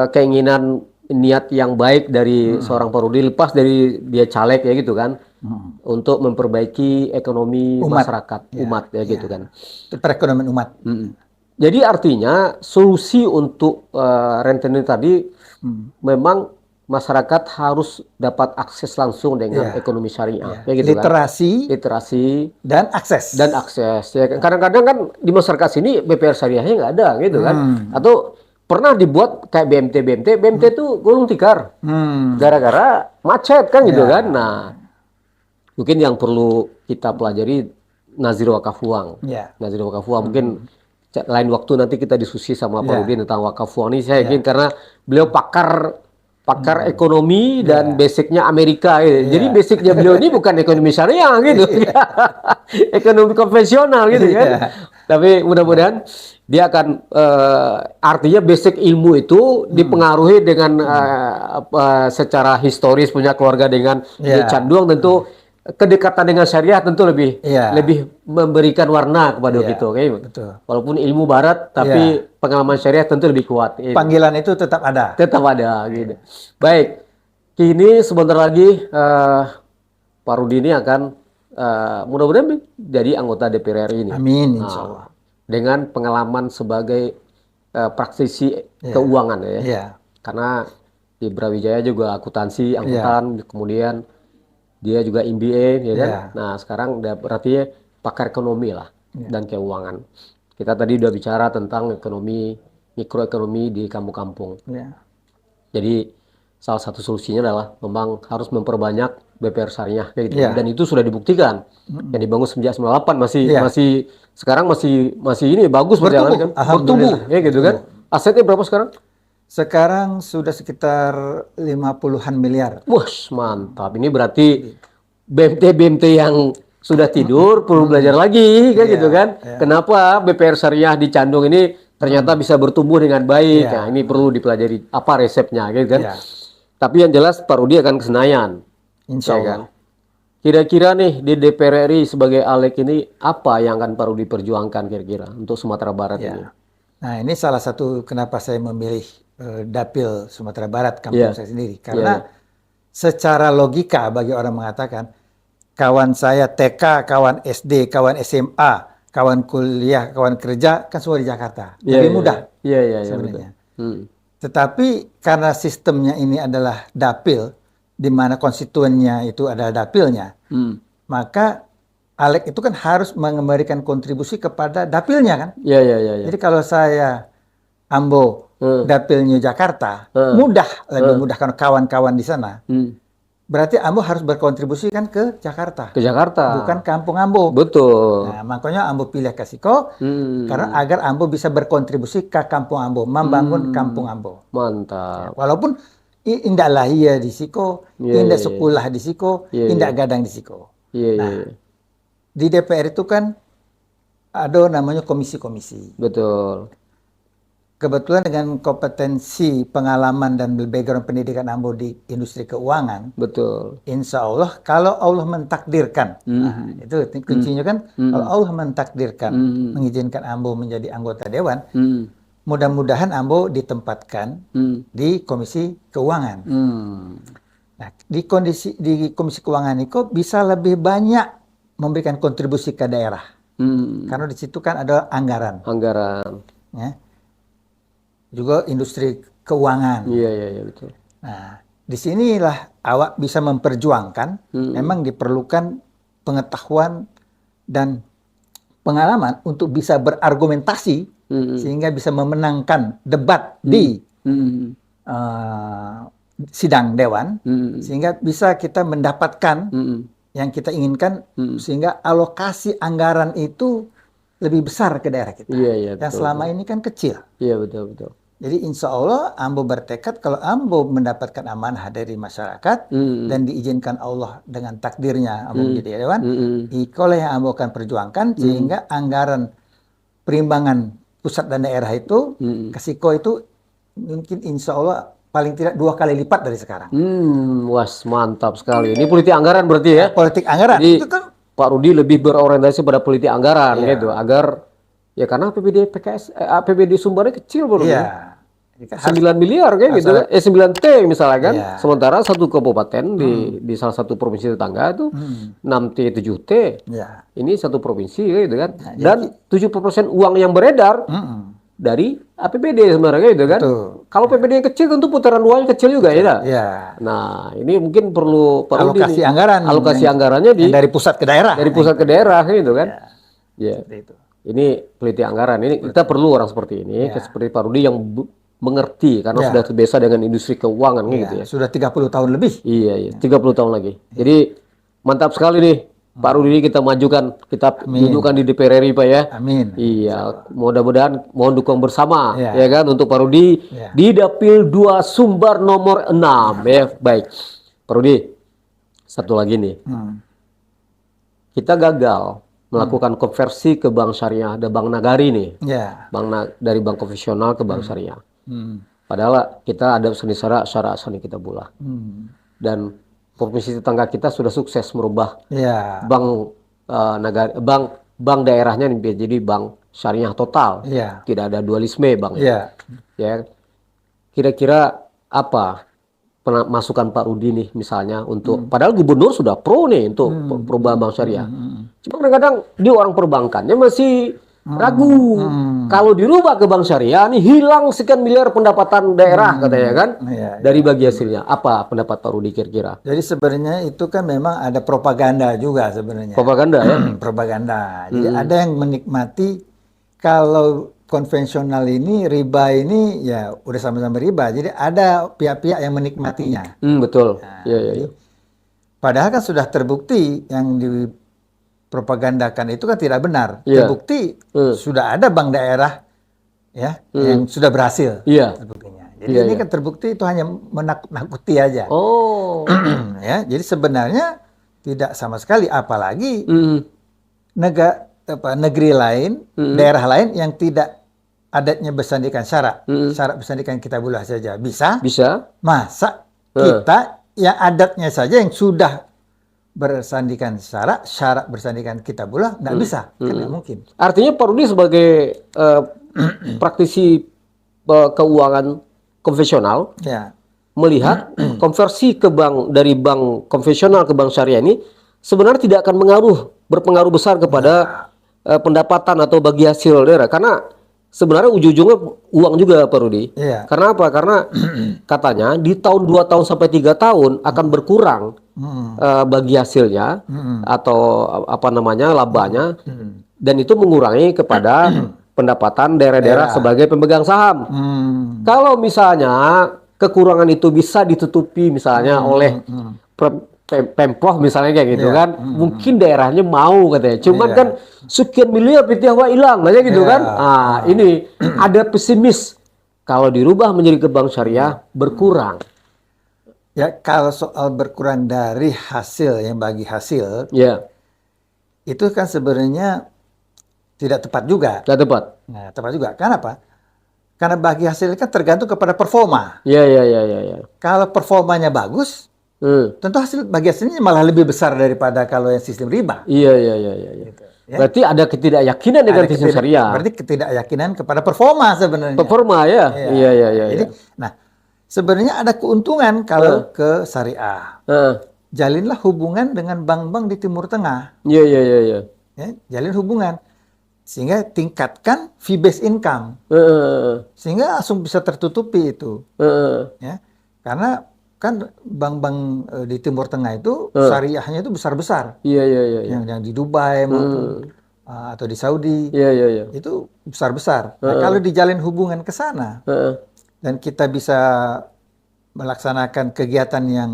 [SPEAKER 1] keinginan niat yang baik dari seorang Pak Rudi, lepas dari dia caleg ya gitu kan, untuk memperbaiki ekonomi masyarakat, umat ya gitu kan.
[SPEAKER 2] Perekonomian umat.
[SPEAKER 1] Jadi artinya solusi untuk rentenir tadi memang masyarakat harus dapat akses langsung dengan ekonomi syariah, ya gitu literasi
[SPEAKER 2] dan akses.
[SPEAKER 1] Ya, kadang-kadang kan di masyarakat sini BPR syariahnya nggak ada gitu kan, atau pernah dibuat kayak BMT itu gulung tikar, gara-gara macet kan gitu kan. Nah, mungkin yang perlu kita pelajari nazir wakaf uang, nazir wakaf uang mungkin. Lain waktu nanti kita diskusi sama Pak Rudi tentang wakaf uang ini, saya yakin karena beliau pakar ekonomi dan basicnya Amerika gitu. Jadi basicnya beliau ini bukan ekonomi syariah gitu. Ekonomi konvensional gitu kan. Tapi mudah-mudahan dia akan artinya basic ilmu itu dipengaruhi dengan secara historis punya keluarga dengan canduang, tentu kedekatan dengan syariah tentu lebih memberikan warna kepada kita,
[SPEAKER 2] betul.
[SPEAKER 1] Walaupun ilmu barat, tapi pengalaman syariah tentu lebih kuat.
[SPEAKER 2] Panggilan itu tetap ada.
[SPEAKER 1] Gitu. Baik, kini sebentar lagi Pak Rudi ini akan mudah-mudahan jadi anggota DPR RI ini.
[SPEAKER 2] Amin, insya Allah.
[SPEAKER 1] Dengan pengalaman sebagai praktisi keuangan ya. Karena di Brawijaya juga akuntansi, angkutan, kemudian dia juga MBA, ya kan? Nah, sekarang berarti pakar ekonomi lah dan keuangan. Kita tadi udah bicara tentang ekonomi, mikroekonomi di kampung-kampung. Jadi salah satu solusinya adalah memang harus memperbanyak BPR syariah, gitu. Dan itu sudah dibuktikan. Yang dibangun sejak 98 masih sekarang masih ini bagus bertumbuh, ya gitu kan? Asetnya berapa sekarang?
[SPEAKER 2] Sekarang sudah sekitar 50-an miliar.
[SPEAKER 1] Wah, mantap. Ini berarti BMT yang sudah tidur perlu belajar lagi, kan gitu kan? Kenapa BPR syariah di Candung ini ternyata bisa bertumbuh dengan baik? Nah, ini perlu dipelajari apa resepnya, gitu kan? Tapi yang jelas Pak Rudi akan ke Senayan.
[SPEAKER 2] Insya Allah.
[SPEAKER 1] Kira-kira nih di DPR RI sebagai ALEG ini apa yang akan Pak Rudi perjuangkan kira-kira untuk Sumatera Barat ini?
[SPEAKER 2] Nah, ini salah satu kenapa saya memilih Dapil Sumatera Barat, kampung saya sendiri. Karena secara logika bagi orang mengatakan, kawan saya TK, kawan SD, kawan SMA, kawan kuliah, kawan kerja, kan semua di Jakarta. Lebih mudah sebenarnya. Tetapi karena sistemnya ini adalah Dapil, di mana konstituennya itu adalah Dapilnya, maka Alek itu kan harus memberikan kontribusi kepada dapilnya kan.
[SPEAKER 1] Iya, iya, iya.
[SPEAKER 2] Jadi kalau saya Ambo dapilnya Jakarta, lebih mudah karena kawan-kawan di sana. Berarti Ambo harus berkontribusi kan ke Jakarta.
[SPEAKER 1] Ke Jakarta.
[SPEAKER 2] Bukan kampung Ambo.
[SPEAKER 1] Betul.
[SPEAKER 2] Nah, makanya Ambo pilih Kasiko karena agar Ambo bisa berkontribusi ke kampung Ambo, membangun kampung Ambo.
[SPEAKER 1] Mantap.
[SPEAKER 2] Walaupun indak lahir di Siko, indak sekolah di Siko, indak gadang di Siko. Nah, di DPR itu kan ada namanya komisi-komisi.
[SPEAKER 1] Betul.
[SPEAKER 2] Kebetulan dengan kompetensi, pengalaman, dan background pendidikan Ambo di industri keuangan,
[SPEAKER 1] betul.
[SPEAKER 2] Insya Allah kalau Allah mentakdirkan, nah, itu kuncinya kan, kalau Allah mentakdirkan, mengizinkan Ambo menjadi anggota dewan, mudah-mudahan Ambo ditempatkan di komisi keuangan. Nah, di komisi keuangan itu bisa lebih banyak memberikan kontribusi ke daerah, karena di situ kan ada anggaran. Ya. Juga industri keuangan.
[SPEAKER 1] Iya, betul.
[SPEAKER 2] Nah, disinilah awak bisa memperjuangkan, memang diperlukan pengetahuan dan pengalaman untuk bisa berargumentasi, sehingga bisa memenangkan debat di sidang dewan, sehingga bisa kita mendapatkan yang kita inginkan, sehingga alokasi anggaran itu lebih besar ke daerah kita.
[SPEAKER 1] Iya,
[SPEAKER 2] yang selama ini kan kecil.
[SPEAKER 1] Iya, betul.
[SPEAKER 2] Jadi insya Allah Ambo bertekad kalau Ambo mendapatkan amanah dari masyarakat dan diizinkan Allah dengan takdirnya Ambo menjadi dewan, itulah yang Ambo akan perjuangkan sehingga anggaran perimbangan pusat dan daerah itu, Kasiko itu mungkin insya Allah paling tidak 2 kali lipat dari sekarang.
[SPEAKER 1] Was, mantap sekali. Ini politik anggaran berarti ya?
[SPEAKER 2] Politik anggaran.
[SPEAKER 1] Jadi,
[SPEAKER 2] itu kan
[SPEAKER 1] Pak Rudi lebih berorientasi pada politik anggaran gitu, agar ya karena APBD Sumbarnya kecil Bro.
[SPEAKER 2] Iya.
[SPEAKER 1] 9 miliar kayak gitu, 9T misalnya kan. Sementara satu kabupaten di salah satu provinsi tetangga itu 6T, 7T. Ini satu provinsi gitu kan. Dan 70% uang yang beredar dari APBD sebenarnya gitu kan. Kalau APBD yang kecil tentu putaran uangnya kecil juga ya. Nah, ini mungkin perlu
[SPEAKER 2] alokasi anggaran.
[SPEAKER 1] Alokasi anggarannya
[SPEAKER 2] dari pusat ke daerah.
[SPEAKER 1] Dari pusat ke daerah gitu kan. Ini politik anggaran. Ini kita perlu orang seperti ini, seperti Pak Rudi yang mengerti karena sudah terbiasa dengan industri keuangan gitu ya.
[SPEAKER 2] Sudah 30 tahun lebih.
[SPEAKER 1] Iya, 30 tahun lagi. Jadi mantap sekali nih Pak Rudi, ini kita majukan, kita dudukkan di DPR RI Pak ya.
[SPEAKER 2] Amin.
[SPEAKER 1] Iya, mudah-mudahan mohon dukung bersama ya kan untuk Pak Rudi di Dapil 2 Sumbar nomor 6 ya. Baik. Pak Rudi, satu lagi nih. Kita gagal melakukan konversi ke bank syariah, ada Bank Nagari nih. Dari bank konvensional ke bank syariah. Padahal kita ada syarat sani kita bulah. Dan provinsi tetangga kita sudah sukses merubah bank bank daerahnya menjadi bank syariah total. Tidak ada dualisme bang. Ya. Kira-kira apa masukan Pak Rudi nih misalnya untuk padahal gubernur sudah pro nih untuk perubahan bank syariah. Cuma kadang-kadang dia orang perbankannya masih ragu. Kalau dirubah ke bank syariah nih hilang sekian miliar pendapatan daerah katanya kan dari bagi hasilnya. Apa pendapat Pak Rudi kira-kira?
[SPEAKER 2] Jadi sebenarnya itu kan memang ada propaganda juga sebenarnya.
[SPEAKER 1] Propaganda ya?
[SPEAKER 2] Propaganda. Jadi ada yang menikmati kalau konvensional ini riba ini ya udah sama-sama riba. Jadi ada pihak-pihak yang menikmatinya.
[SPEAKER 1] Betul.
[SPEAKER 2] Nah, padahal kan sudah terbukti yang dipropagandakan itu kan tidak benar. Terbukti sudah ada bank daerah yang sudah berhasil. Terbuktinya. Jadi ini kan terbukti itu hanya menakut-nakuti aja. Jadi sebenarnya tidak sama sekali, apalagi negeri lain, daerah lain yang tidak adatnya bersandikan syarat bersandikan kitabullah saja bisa. Masa kita yang adatnya saja yang sudah bersandikan syarat bersandikan kitabullah nggak bisa, kan nggak mungkin.
[SPEAKER 1] Artinya Pak Rudi sebagai praktisi keuangan konvensional melihat konversi ke bank dari bank konvensional ke bank syariah ini sebenarnya tidak akan berpengaruh besar kepada pendapatan atau bagi hasil daerah, karena sebenarnya ujung-ujungnya uang juga Pak Rudi.
[SPEAKER 2] Iya.
[SPEAKER 1] Karena apa? Karena katanya di tahun 2 tahun sampai 3 tahun akan berkurang bagi hasilnya atau apa namanya labanya, dan itu mengurangi kepada pendapatan daerah-daerah sebagai pemegang saham. Kalau misalnya kekurangan itu bisa ditutupi misalnya oleh Pemprov misalnya kayak gitu kan, mungkin daerahnya mau katanya. Cuman kan sekian miliar pitiahwa hilang aja gitu kan. Ini ada pesimis kalau dirubah menjadi ke bank syariah berkurang.
[SPEAKER 2] Ya, kalau soal berkurang dari hasil yang bagi hasil, itu kan sebenarnya tidak tepat juga.
[SPEAKER 1] Tidak tepat.
[SPEAKER 2] Nah, tepat juga. Kenapa? Karena bagi hasil kan tergantung kepada performa.
[SPEAKER 1] Iya.
[SPEAKER 2] Kalau performanya bagus, tentu bagi hasilnya malah lebih besar daripada kalau yang sistem riba.
[SPEAKER 1] Iya. Gitu, ya? Berarti ada ketidakyakinan dengan sistem syariah.
[SPEAKER 2] Berarti ketidakyakinan kepada performa sebenarnya.
[SPEAKER 1] Performa ya. Iya.
[SPEAKER 2] Jadi, nah sebenarnya ada keuntungan kalau ke syariah. Jalinlah hubungan dengan bank-bank di Timur Tengah.
[SPEAKER 1] Iya.
[SPEAKER 2] Ya, jalin hubungan sehingga tingkatkan fee based income. Sehingga langsung bisa tertutupi itu. Ya. Karena kan bank-bank di Timur Tengah itu syariahnya itu besar-besar.
[SPEAKER 1] Iya.
[SPEAKER 2] Yang di Dubai maupun atau di Saudi.
[SPEAKER 1] Iya.
[SPEAKER 2] Itu besar-besar. Nah, kalau dijalin hubungan ke sana dan kita bisa melaksanakan kegiatan yang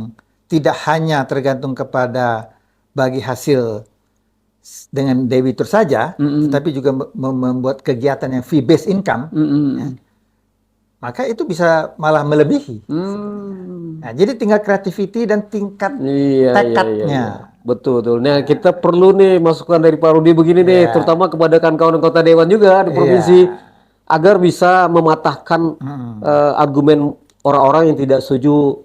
[SPEAKER 2] tidak hanya tergantung kepada bagi hasil dengan debitur saja, tetapi juga membuat kegiatan yang fee based income, ya, maka itu bisa malah melebihi. Nah, jadi tinggal creativity dan tingkat tekadnya.
[SPEAKER 1] Betul. Nah, kita perlu nih masukan dari Pak Rudi begini nih, terutama kepada kawan-kawan anggota dewan juga di provinsi, agar bisa mematahkan argumen orang-orang yang tidak setuju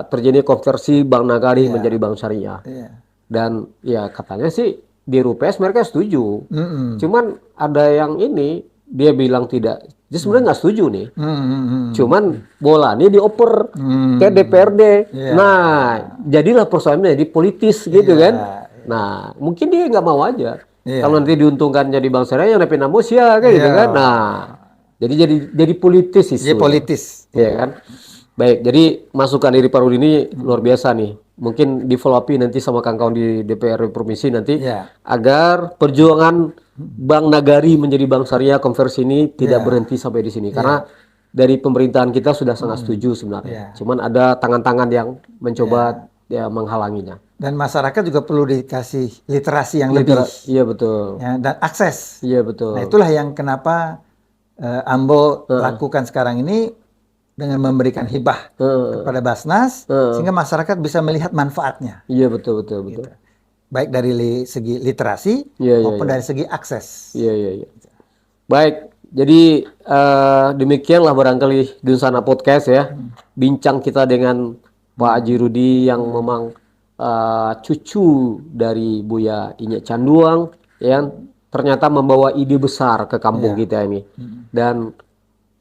[SPEAKER 1] terjadi konversi Bank Nagari menjadi bank syariah. Dan ya katanya sih di RUPS mereka setuju. Cuman ada yang ini dia bilang tidak. Dia sebenarnya nggak setuju nih. Cuman bola ini dioper ke DPRD. Nah, jadilah persoalannya jadi politis gitu kan. Nah, mungkin dia nggak mau aja. Kalau nanti diuntungkan jadi bank syariah yang nepina ya kayak gitu kan. Nah, jadi politis isu.
[SPEAKER 2] Jadi politis.
[SPEAKER 1] Ya kan. Baik, jadi masukan dari Pak Rudi ini luar biasa nih. Mungkin di-follow-up nanti sama kawan-kawan di DPR Provinsi nanti agar perjuangan Bank Nagari menjadi bank syariah konversi ini tidak berhenti sampai di sini. Karena dari pemerintahan kita sudah sangat setuju sebenarnya. Cuman ada tangan-tangan yang mencoba menghalanginya.
[SPEAKER 2] Dan masyarakat juga perlu dikasih literasi yang lebih.
[SPEAKER 1] Iya betul.
[SPEAKER 2] Ya, dan akses.
[SPEAKER 1] Iya betul.
[SPEAKER 2] Nah, itulah yang kenapa Ambo lakukan sekarang ini dengan memberikan hibah kepada Basnas sehingga masyarakat bisa melihat manfaatnya.
[SPEAKER 1] Iya betul.
[SPEAKER 2] Gitu. Baik dari segi literasi maupun dari segi akses.
[SPEAKER 1] Iya. Baik, jadi demikianlah barangkali Dunsana Podcast ya. Bincang kita dengan Pak Haji Rudi yang memang cucu dari Buya Inyek Canduang yang ternyata membawa ide besar ke kampung kita ini. Dan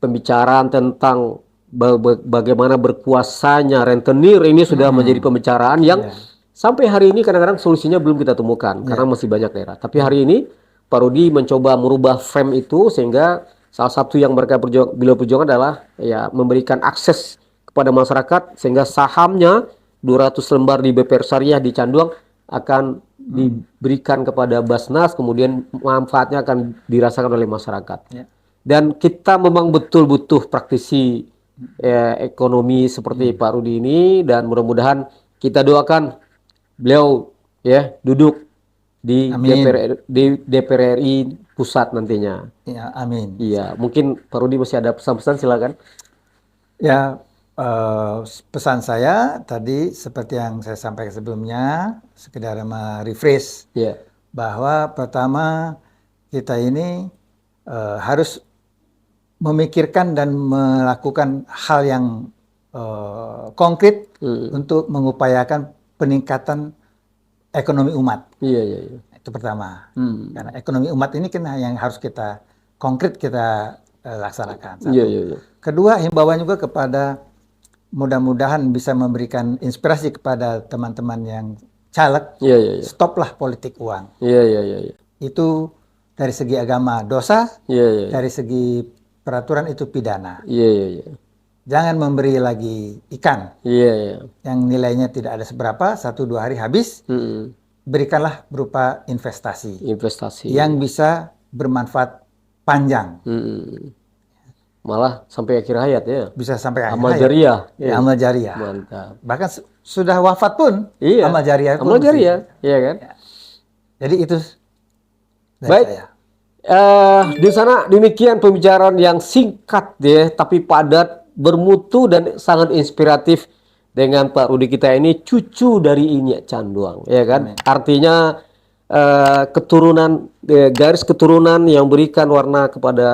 [SPEAKER 1] pembicaraan tentang bagaimana berkuasanya rentenir ini sudah menjadi pembicaraan yang sampai hari ini kadang-kadang solusinya belum kita temukan karena masih banyak daerah. Tapi hari ini Pak Rudi mencoba merubah frame itu sehingga salah satu yang mereka beliau perjuangkan adalah ya memberikan akses kepada masyarakat sehingga sahamnya 200 lembar di BPR Syariah di Canduang akan diberikan kepada Basnas, kemudian manfaatnya akan dirasakan oleh masyarakat. Dan kita memang betul butuh praktisi ekonomi seperti Pak Rudi ini, dan mudah-mudahan kita doakan beliau ya duduk di DPR RI pusat nantinya.
[SPEAKER 2] Ya, amin.
[SPEAKER 1] Iya, mungkin Pak Rudi masih ada pesan-pesan, silakan.
[SPEAKER 2] Ya, pesan saya tadi seperti yang saya sampaikan sebelumnya, sekedar merefresh bahwa pertama kita ini harus memikirkan dan melakukan hal yang konkret untuk mengupayakan peningkatan ekonomi umat.
[SPEAKER 1] Iya.
[SPEAKER 2] Itu pertama. Karena ekonomi umat ini kan yang harus kita konkret kita laksanakan.
[SPEAKER 1] Iya.
[SPEAKER 2] Kedua, himbauan juga kepada mudah-mudahan bisa memberikan inspirasi kepada teman-teman yang caleg.
[SPEAKER 1] Iya.
[SPEAKER 2] Stoplah politik uang.
[SPEAKER 1] Iya.
[SPEAKER 2] Itu dari segi agama dosa,
[SPEAKER 1] Iya.
[SPEAKER 2] dari segi peraturan itu pidana.
[SPEAKER 1] Iya.
[SPEAKER 2] Jangan memberi lagi ikan
[SPEAKER 1] Iya.
[SPEAKER 2] yang nilainya tidak ada seberapa, 1-2 hari habis. Berikanlah berupa investasi.
[SPEAKER 1] Investasi.
[SPEAKER 2] Yang bisa bermanfaat panjang.
[SPEAKER 1] Malah sampai akhir hayat ya.
[SPEAKER 2] Bisa sampai akhir
[SPEAKER 1] amal
[SPEAKER 2] hayat.
[SPEAKER 1] jariah.
[SPEAKER 2] Ya, amal jariah.
[SPEAKER 1] Mantap.
[SPEAKER 2] Bahkan sudah wafat pun,
[SPEAKER 1] Iya.
[SPEAKER 2] amal jariah pun.
[SPEAKER 1] Amal jariah, iya kan?
[SPEAKER 2] Ya. Jadi itu dari
[SPEAKER 1] Baik.
[SPEAKER 2] saya.
[SPEAKER 1] Di sana demikian pembicaraan yang singkat deh, tapi padat, bermutu dan sangat inspiratif dengan Pak Rudi kita ini, cucu dari Inyak Canduang, ya kan?
[SPEAKER 2] Amin.
[SPEAKER 1] Artinya keturunan, garis keturunan yang berikan warna kepada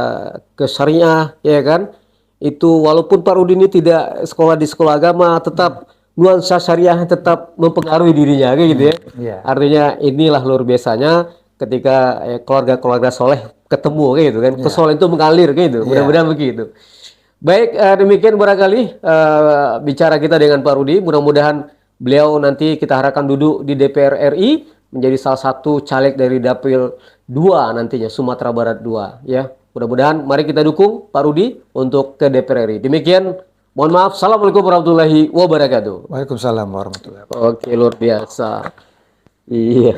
[SPEAKER 1] kesyariah, ya kan? Itu walaupun Pak Rudi ini tidak sekolah di sekolah agama, tetap nuansa syariah tetap mempengaruhi dirinya, kayak gitu ya.
[SPEAKER 2] Iya.
[SPEAKER 1] Artinya inilah luar biasanya ketika keluarga-keluarga soleh ketemu, kayak gitu kan. Kesolehan itu mengalir, kayak gitu. Mudah-mudahan begitu. Baik, demikian barangkali bicara kita dengan Pak Rudi. Mudah-mudahan beliau nanti kita harapkan duduk di DPR RI menjadi salah satu caleg dari Dapil 2 nantinya, Sumatera Barat 2 ya. Mudah-mudahan mari kita dukung Pak Rudi untuk ke DPR RI. Demikian, mohon maaf. Assalamualaikum warahmatullahi wabarakatuh.
[SPEAKER 2] Waalaikumsalam warahmatullahi wabarakatuh.
[SPEAKER 1] Oke, luar biasa. Iya.